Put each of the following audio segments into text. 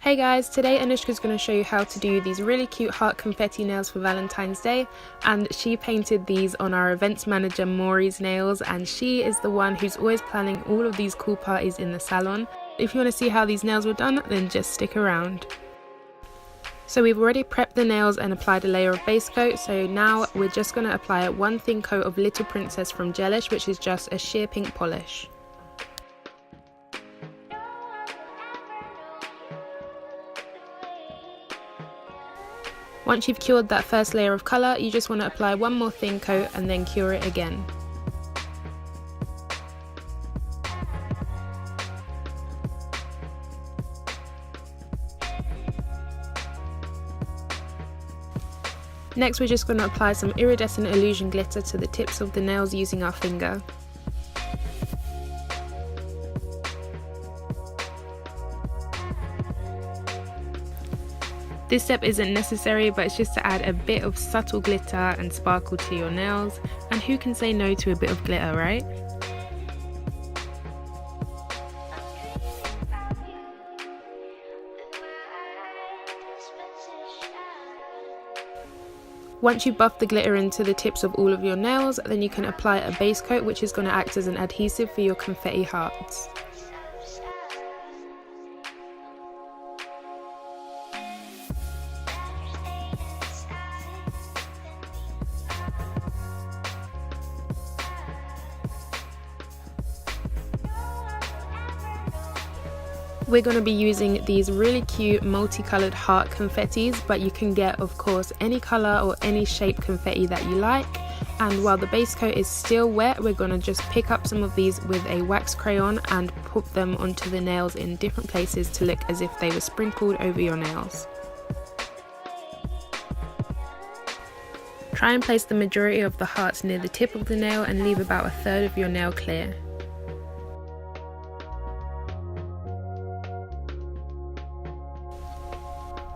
Hey guys, today Anouska is going to show you how to do these really cute heart confetti nails for Valentine's Day, and she painted these on our events manager Mori's nails, and she is the one who's always planning all of these cool parties in the salon. If you want to see how these nails were done, then just stick around. So we've already prepped the nails and applied a layer of base coat, so now we're just going to apply one thin coat of Little Princess from Gelish, which is just a sheer pink polish. Once you've cured that first layer of colour, you just want to apply one more thin coat and then cure it again. Next, we're just going to apply some iridescent illusion glitter to the tips of the nails using our finger. This step isn't necessary, but it's just to add a bit of subtle glitter and sparkle to your nails, and who can say no to a bit of glitter, right? Once you buff the glitter into the tips of all of your nails, then you can apply a base coat, which is going to act as an adhesive for your confetti hearts. We're going to be using these really cute multicolored heart confettis, but you can get, of course, any color or any shape confetti that you like. And while the base coat is still wet, we're going to just pick up some of these with a wax crayon and put them onto the nails in different places to look as if they were sprinkled over your nails. Try and place the majority of the hearts near the tip of the nail and leave about a third of your nail clear.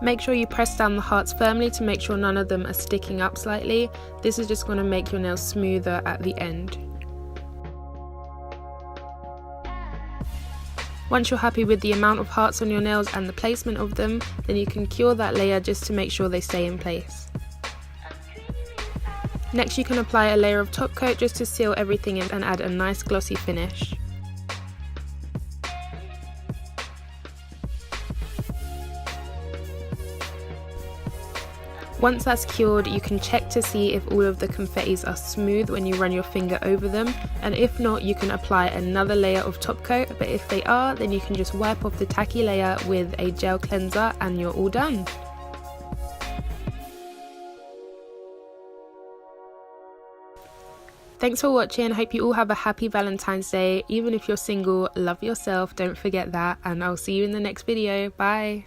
Make sure you press down the hearts firmly to make sure none of them are sticking up slightly. This is just going to make your nails smoother at the end. Once you're happy with the amount of hearts on your nails and the placement of them, then you can cure that layer just to make sure they stay in place. Next, you can apply a layer of top coat just to seal everything in and add a nice glossy finish. Once that's cured, you can check to see if all of the confettis are smooth when you run your finger over them, and if not, you can apply another layer of top coat, but if they are, then you can just wipe off the tacky layer with a gel cleanser and you're all done. Thanks for watching. Hope you all have a happy Valentine's Day. Even if you're single, love yourself, don't forget that, and I'll see you in the next video. Bye.